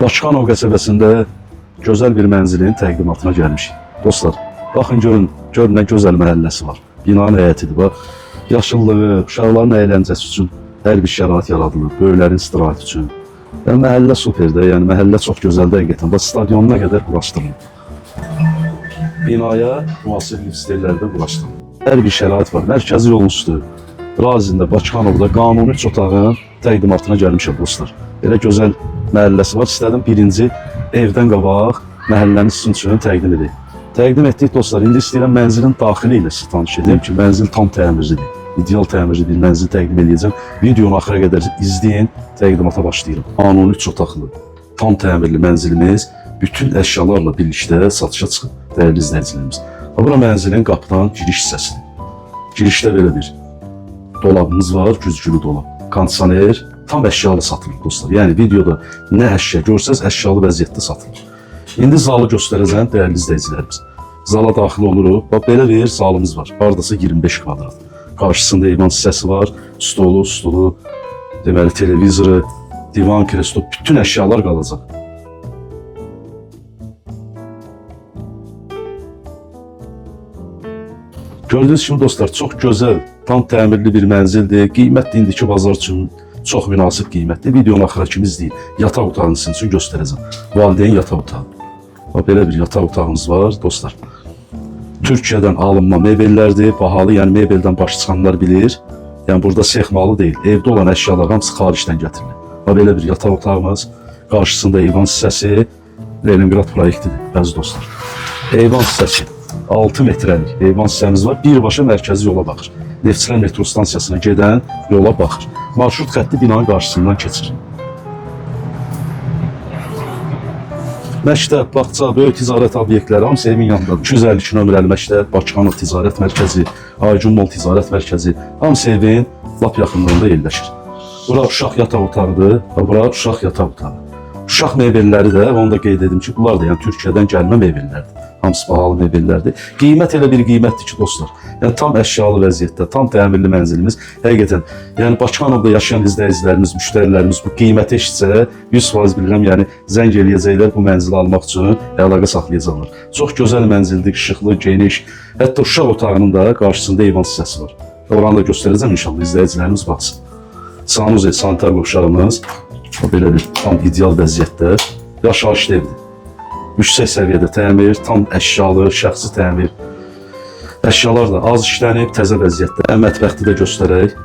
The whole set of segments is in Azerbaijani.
Bakıxanov qəsəbəsində gözəl bir mənzilin təqdimatına gəlmişik. Dostlar, baxın görün nə gözəl məhəlləsi var. Binanın həyətidir. Bax, yaşıllığı, uşaqların əyləncəsi üçün hər bir şərait yaradılır. Böyüklərin istirahəti üçün. Yəni məhəllə superdir. Yəni məhəllə çox gözəldir həqiqətən. Bax, stadionuna qədər quraşdırılıb. Binaya müasir livstellərdə quraşdırılıb. Hər bir şərait var. Mərkəzi yolun üstü. Razində, Bakıxanovda qanuni 3 otağın təqdimatına gəlmişəm dostlar. Elə gözəl məhəlləsi var. İstədim birinci evdən qabaq məhəlləni sizin üçün təqdim edeyim. Təqdim etdik dostlar. İndi istəyirəm mənzilin daxili ilə sizi tanış edeyim ki, mənzil tam təmirlidir. İdeal təmirli bir mənzil təqdim edəcəm. Videonu axıra qədər izləyin, təqdimata başlayırım. Qanuni 3 otaqlı, tam təmirli mənzilimiz bütün əşyalarla birlikdə satışa çıxıb, dəyərli izləyicilərimiz. Bura mənzilin qapıdan giriş hissəsidir. Girişdə belə bir dolabımız var, güzgülü dolab. Kondisioner tam əşyalı satılır dostlar. Yəni videoda nə əşya görsəz əşyalı vəziyyətdə satılır. İndi zalı göstərəcəm dəyərli izləyicilərimiz. Zala daxil oluruq. Bax belə bir zalımız var. Hardasa 25 kvadrat. Qarşısında eyvan hissəsi var. Stolu, deməli televizoru, divan, kreslo, bütün əşyalar qalacaq. Gördüyünüz kimi dostlar, çox gözəl, tam təmirli bir mənzildir. Qiymət indiki bazar üçün çox münasib qiymətdir. Videonu axıra kimi izləyin. Yataq otağını sizin üçün göstərəcəm. Valideyn yataq otağı. Belə bir yataq otağımız var dostlar. Türkiyədən alınma mebellərdir. Bahalı, yəni mebeldən baş çıxanlar bilir. Yəni burada sex malı deyil. Evdə olan əşyalar hamısı xaricdən gətirilir. Belə bir yataq otağımız. Qarşısında eyvan hissəsi. Leningrad proyektidir, bəzi dostlar. Eyvan hissəsi. 6 metrəlik eyvan hissəmiz var. Birbaşa mərkəzi yola baxır. Neftçilər metro stansiyasına gedən yola baxır. Marşrut xətti binanın qarşısından keçir. Məktəb, bağça, böyük ticarət obyektləri hamısı evin yanındadır. 252 nömrəli məktəb, Bakıxanov Ticarət Mərkəzi, Aycun Mall Ticarət Mərkəzi hamısı evin lap yaxınlığında yerləşir. Bura uşaq yataq otağıdır, bura uşaq yataq otağı. Uşaq mebelləri də, onu da qeyd edim ki, bunlar da yəni Türkiyədən gəlmə mebellərdir. Hamısı bahalı mebellərdir. Qiymət elə bir qiymətdir ki, dostlar. Yəni tam əşyalı vəziyyətdə, tam təmirli mənzilimiz. Həqiqətən, yəni Bakıxanovda yaşayan izləyicilərimiz, müştərilərimiz bu qiyməti eşitsə, 100% bilirəm, yəni zəng eləyəcəklər bu mənzili almaq üçün əlaqə saxlayacaqlar. Çox gözəl mənzildir, işıqlı, geniş. Hətta uşaq otağının da qarşısında eyvan hissəsi var. Oranı da göstərəcəm inşallah izləyicilərimiz baxsın. Sanuze, sanitar qovşağımız belə bir tam ideal vəziyyətdə yaşayışlı evdir. Yüksək səviyyədə təmir, tam əşyalı, şəxsi təmir. Əşyalar da az işlənib, təzə vəziyyətdə. Mətbəxti də göstərək.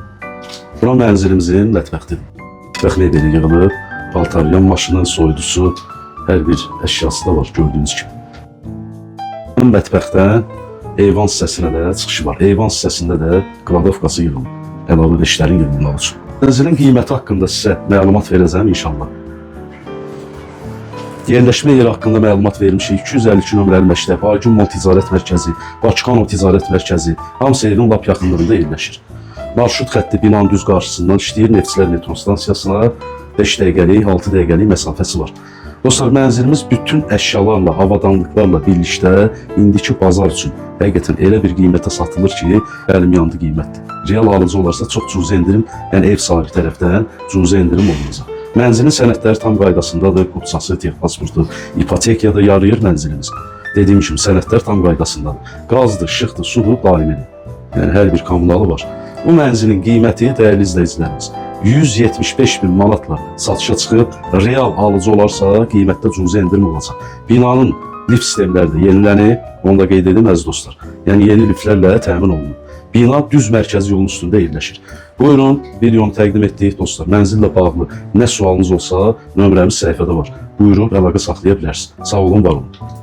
Bura mənzilimizin mətbəxtidir. Mətbəx mebeli yığılıb, paltaryan maşını, soyudusu, hər bir əşyası da var gördüyünüz kimi. Mətbəxdən eyvan hissəsinə də çıxışı var. Eyvan hissəsində də kladovkası yığılıb, əlavə işlərin yığılmaq üçün. Mənzilin qiyməti haqqında sizə məlumat verəcəm inşallah. Yerləşmə yeri haqqında məlumat vermişik. 252 nömrəli məktəb, Aycun Mall Ticarət Mərkəzi, Bakıxanov Ticarət Mərkəzi hamısı evin lap yaxınlığında yerləşir. Marşrut xətti binanın düz qarşısından işləyir. Neftçilər metro stansiyasına 5 dəqiqəlik, 6 dəqiqəlik məsafəsi var. Dostlar, mənzilimiz bütün əşyalarla, avadanlıqlarla birlikdə indiki bazar üçün həqiqətən elə bir qiymətə satılır ki, əlim yandı qiymətdir. Real alıcı olarsa çox cüzi endirim, yəni ev sahibi tərəfdən cüzi endirim olunacaq. Mənzilin sənədləri tam qaydasındadır, kupçası, texpasportu, ipotekiyada yarayır mənzilimiz. Dediyim kimi sənədlər tam qaydasındadır. Qazdır, işıqdır, sudur, daimidir. Yəni hər bir kommunalı var. Bu mənzilin qiyməti dəyərli izləyicilərimiz 175 bin manatla satışa çıxıb, real alıcı olarsa qiymətdə cüzi endirim olacaq. Binanın lift sistemləri də yenilənib, onu da qeyd edim əziz dostlar. Yəni yeni liftlərlə təmin olunur. Bina düz mərkəzi yolun üstündə yerləşir. Buyurun, videonu təqdim etdik dostlar. Mənzillə bağlı nə sualınız olsa, nömrəmiz səhifədə var. Buyurun, əlaqə saxlaya bilərsiniz. Sağ olun, var olun.